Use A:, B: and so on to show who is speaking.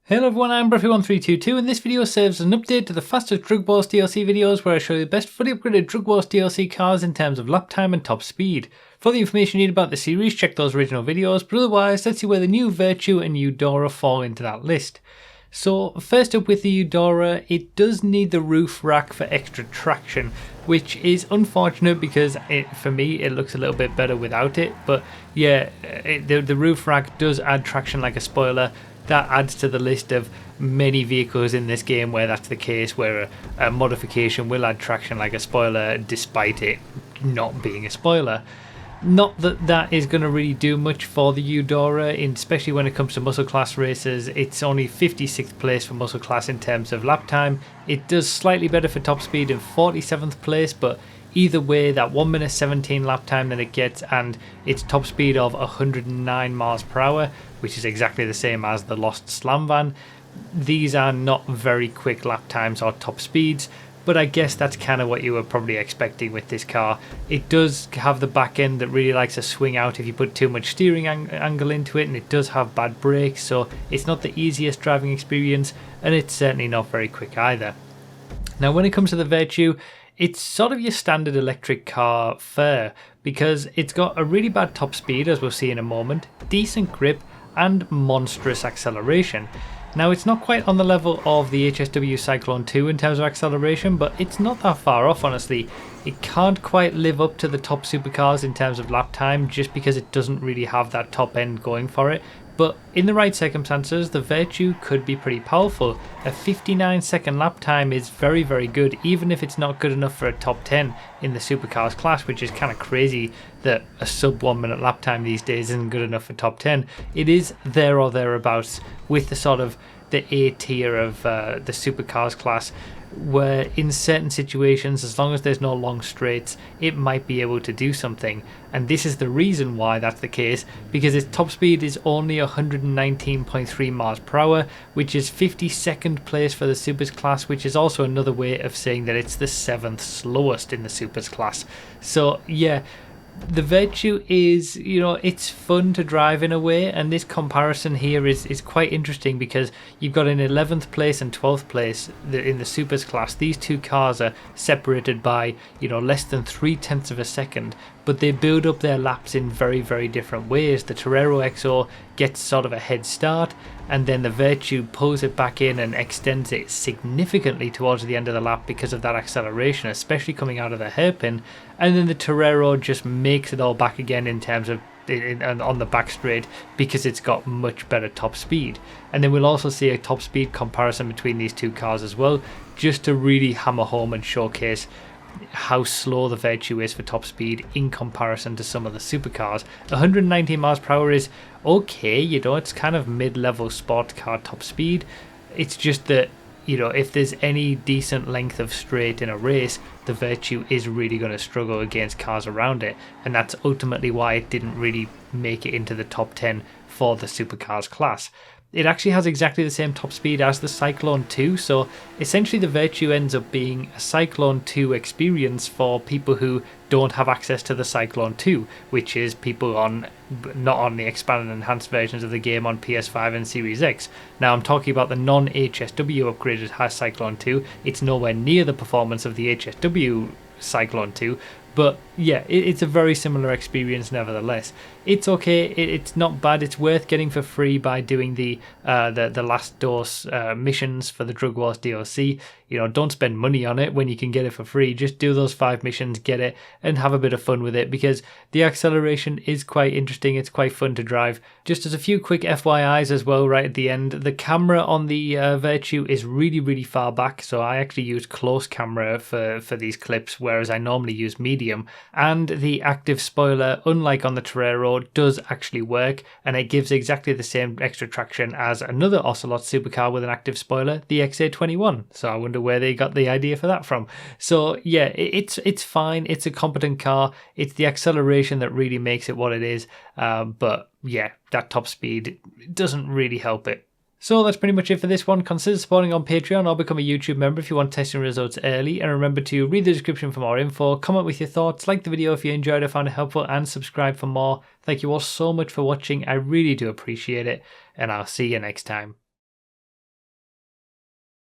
A: Hello everyone, I'm Bruffy1322 and this video serves as an update to the fastest Drug Wars DLC videos where I show you the best fully upgraded Drug Wars DLC cars in terms of lap time and top speed. For the information you need about the series, check those original videos, but otherwise let's see where the new Virtue and Eudora fall into that list. So first up with the Eudora, it does need the roof rack for extra traction, which is unfortunate because for me it looks a little bit better without it, but yeah, the roof rack does add traction like a spoiler. That adds to the list of many vehicles in this game where that's the case, where a modification will add traction like a spoiler despite it not being a spoiler. Not that that is going to really do much for the Eudora, especially when it comes to muscle class races. It's only 56th place for muscle class in terms of lap time. It does slightly better for top speed in 47th place, but either way, that 1 minute 17 lap time that it gets and its top speed of 109 miles per hour, which is exactly the same as the Lost Slam Van, these are not very quick lap times or top speeds, but I guess that's kind of what you were probably expecting with this car. It does have the back end that really likes to swing out if you put too much steering angle into it, and it does have bad brakes, so it's not the easiest driving experience, and it's certainly not very quick either. Now when it comes to the Virtue, it's sort of your standard electric car fare because it's got a really bad top speed, as we'll see in a moment, decent grip, and monstrous acceleration. Now it's not quite on the level of the HSW Cyclone 2 in terms of acceleration, but it's not that far off honestly. It can't quite live up to the top supercars in terms of lap time just because it doesn't really have that top end going for it. But in the right circumstances, the Virtue could be pretty powerful. A 59-second lap time is very, very good, even if it's not good enough for a top 10 in the supercars class, which is kind of crazy that a sub 1 minute lap time these days isn't good enough for top 10. It is there or thereabouts with the sort of the A tier of the supercars class, where in certain situations, as long as there's no long straights, it might be able to do something. And this is the reason why that's the case, because its top speed is only 119.3 miles per hour, which is 52nd place for the supers class, which is also another way of saying that it's the 7th slowest in the supers class. So yeah, the Virtue is, it's fun to drive in a way, and this comparison here is quite interesting because you've got an 11th place and 12th place in the supers class. These two cars are separated by, less than 0.3 of a second, but they build up their laps in very, very different ways. The Torero XO gets sort of a head start, and then the Virtue pulls it back in and extends it significantly towards the end of the lap because of that acceleration, especially coming out of the hairpin. And then the Torero just makes it all back again in terms of on the back straight because it's got much better top speed. And then we'll also see a top speed comparison between these two cars as well, just to really hammer home and showcase how slow the Virtue is for top speed in comparison to some of the supercars. 119 miles per hour is okay, it's kind of mid-level sport car top speed. It's just that, if there's any decent length of straight in a race, the Virtue is really going to struggle against cars around it, and that's ultimately why it didn't really make it into the top 10 for the supercars class. It actually has exactly the same top speed as the Cyclone 2, so essentially the Virtue ends up being a Cyclone 2 experience for people who don't have access to the Cyclone 2, which is people not on the expanded and enhanced versions of the game on PS5 and Series X. Now I'm talking about the non-HSW upgraded Cyclone 2. It's nowhere near the performance of the HSW Cyclone 2, but yeah, it's a very similar experience nevertheless. It's okay, it's not bad, it's worth getting for free by doing the last dose missions for the Drug Wars DLC. Don't spend money on it when you can get it for free. Just do those 5 missions, get it, and have a bit of fun with it because the acceleration is quite interesting, it's quite fun to drive. Just as a few quick FYIs as well right at the end, the camera on the Virtue is really, really far back, so I actually use close camera for these clips, whereas I normally use medium. And the active spoiler, unlike on the Torero, does actually work, and it gives exactly the same extra traction as another Ocelot supercar with an active spoiler, the XA21. So I wonder where they got the idea for that from. So yeah, it's fine, it's a competent car, it's the acceleration that really makes it what it is, but yeah, that top speed doesn't really help it. So that's pretty much it for this one. Consider supporting on Patreon or become a YouTube member if you want testing results early, and remember to read the description for more info, comment with your thoughts, like the video if you enjoyed it, found it helpful, and subscribe for more. Thank you all so much for watching, I really do appreciate it, and I'll see you next time.